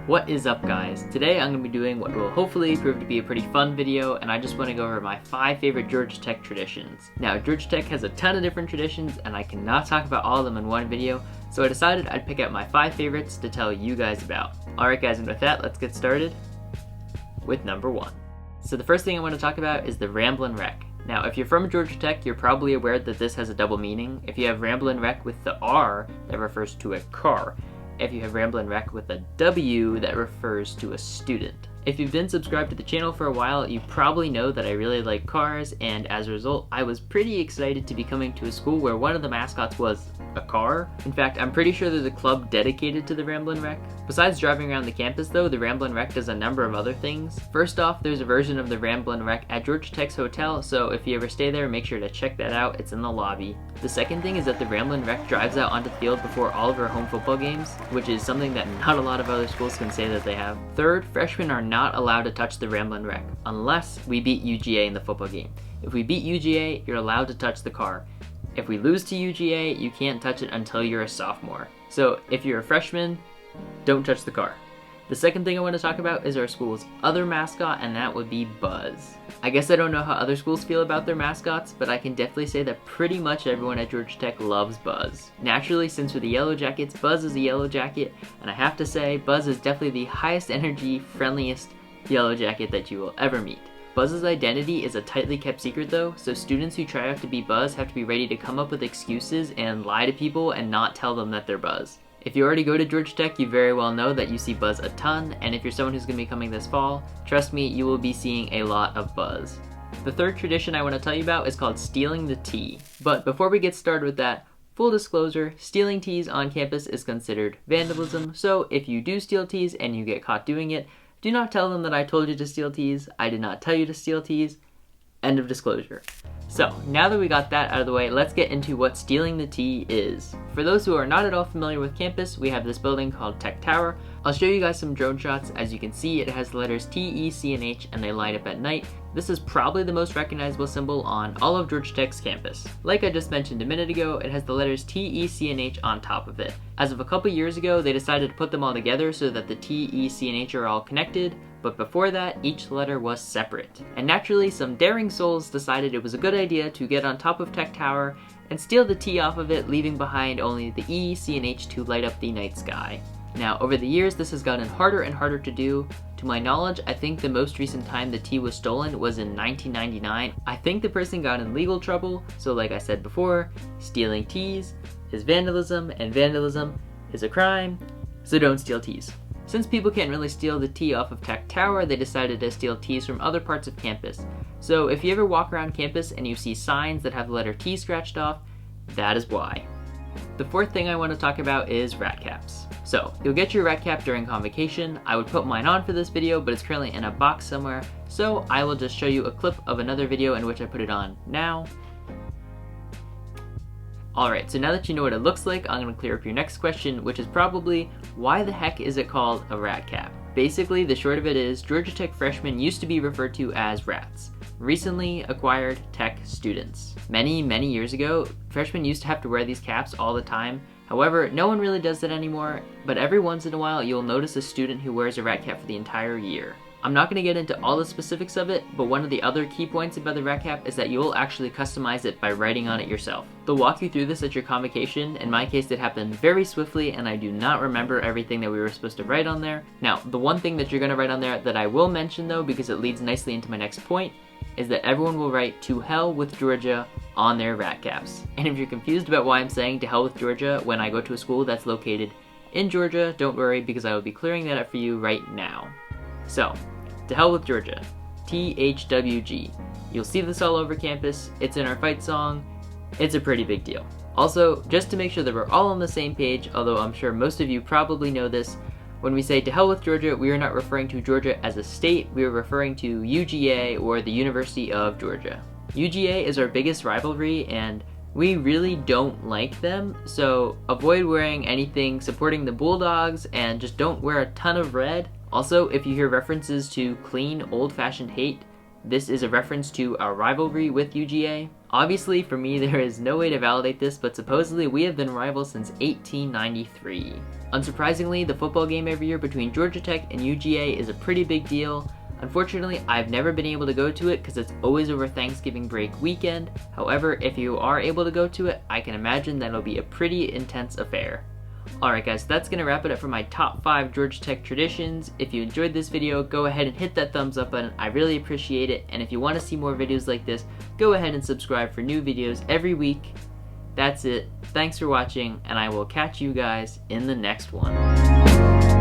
What is up, guys? Today I'm going to be doing what will hopefully prove to be a pretty fun video, and I just want to go over my 5 favorite Georgia Tech traditions. Now, Georgia Tech has a ton of different traditions, and I cannot talk about all of them in one video, so I decided I'd pick out my 5 favorites to tell you guys about. Alright guys, and with that, let's get started with number 1. So the first thing I want to talk about is the Ramblin Wreck. Now, if you're from Georgia Tech, you're probably aware that this has a double meaning. If you have Ramblin Wreck with the R, that refers to a car. If you have Ramblin Wreck with a W, that refers to a student. If you've been subscribed to the channel for a while, you probably know that I really like cars, and as a result, I was pretty excited to be coming to a school where one of the mascots was a car. In fact, I'm pretty sure there's a club dedicated to the Ramblin Wreck. Besides driving around the campus though, the Ramblin Wreck does a number of other things. First off, there's a version of the Ramblin Wreck at Georgia Tech's hotel, so if you ever stay there, make sure to check that out. It's in the lobby. The second thing is that the Ramblin Wreck drives out onto the field before all of our home football games, which is something that not a lot of other schools can say that they have. Third, freshmen are not allowed to touch the Ramblin Wreck unless we beat UGA in the football game. If we beat UGA, you're allowed to touch the car. If we lose to UGA, you can't touch it until you're a sophomore. So if you're a freshman, don't touch the car. The second thing I want to talk about is our school's other mascot, and that would be Buzz. I guess I don't know how other schools feel about their mascots, but I can definitely say that pretty much everyone at Georgia Tech loves Buzz. Naturally, since we're the Yellow Jackets, Buzz is a Yellow Jacket, and I have to say, Buzz is definitely the highest energy, friendliest Yellow Jacket that you will ever meet. Buzz's identity is a tightly kept secret though, so students who try out to be Buzz have to be ready to come up with excuses and lie to people and not tell them that they're Buzz. If you already go to Georgia Tech, you very well know that you see Buzz a ton, and if you're someone who's going to be coming this fall, trust me, you will be seeing a lot of Buzz. The third tradition I want to tell you about is called stealing the tea. But before we get started with that, full disclosure, stealing teas on campus is considered vandalism, so if you do steal teas and you get caught doing it, do not tell them that I told you to steal teas. I did not tell you to steal teas. End of disclosure. So, now that we got that out of the way, let's get into what stealing the tea is. For those who are not at all familiar with campus, we have this building called Tech Tower. I'll show you guys some drone shots. As you can see, it has the letters T, E, C, and H, and they light up at night. This is probably the most recognizable symbol on all of Georgia Tech's campus. Like I just mentioned a minute ago, it has the letters T, E, C, and H on top of it. As of a couple years ago, they decided to put them all together so that the T, E, C, and H are all connected, but before that, each letter was separate. And naturally, some daring souls decided it was a good idea to get on top of Tech Tower and steal the T off of it, leaving behind only the E, C, and H to light up the night sky. Now, over the years, this has gotten harder and harder to do. To my knowledge, I think the most recent time the tea was stolen was in 1999. I think the person got in legal trouble, so like I said before, stealing teas is vandalism, and vandalism is a crime, so don't steal teas. Since people can't really steal the tea off of Tech Tower, they decided to steal teas from other parts of campus. So if you ever walk around campus and you see signs that have the letter T scratched off, that is why. The fourth thing I want to talk about is rat caps. So, you'll get your rat cap during convocation. I would put mine on for this video, but it's currently in a box somewhere, so I will just show you a clip of another video in which I put it on now. Alright, so now that you know what it looks like, I'm going to clear up your next question, which is probably, why the heck is it called a rat cap? Basically, the short of it is, Georgia Tech freshmen used to be referred to as rats. Recently acquired Tech students. Many years ago, freshmen used to have to wear these caps all the time. However, no one really does that anymore, but every once in a while you'll notice a student who wears a rat cap for the entire year. I'm not going to get into all the specifics of it, but one of the other key points about the rat cap is that you'll actually customize it by writing on it yourself. They'll walk you through this at your convocation. In my case, it happened very swiftly, and I do not remember everything that we were supposed to write on there. Now, the one thing that you're going to write on there that I will mention though, because it leads nicely into my next point, is that everyone will write "To hell with Georgia" on their rat caps. And if you're confused about why I'm saying "To hell with Georgia" when I go to a school that's located in Georgia, don't worry, because I will be clearing that up for you right now. So, to hell with Georgia. THWG. You'll see this all over campus. It's in our fight song. It's a pretty big deal. Also, just to make sure that we're all on the same page, although I'm sure most of you probably know this, when we say "to hell with Georgia," we are not referring to Georgia as a state, we are referring to UGA, or the University of Georgia. UGA is our biggest rivalry, and we really don't like them, so avoid wearing anything supporting the Bulldogs, and just don't wear a ton of red. Also, if you hear references to clean, old-fashioned hate, this is a reference to our rivalry with UGA. Obviously, for me, there is no way to validate this, but supposedly we have been rivals since 1893. Unsurprisingly, the football game every year between Georgia Tech and UGA is a pretty big deal. Unfortunately, I've never been able to go to it because it's always over Thanksgiving break weekend. However, if you are able to go to it, I can imagine that it'll be a pretty intense affair. Alright guys, that's going to wrap it up for my top 5 Georgia Tech traditions. If you enjoyed this video, go ahead and hit that thumbs up button. I really appreciate it. And if you want to see more videos like this, go ahead and subscribe for new videos every week. That's it. Thanks for watching, and I will catch you guys in the next one.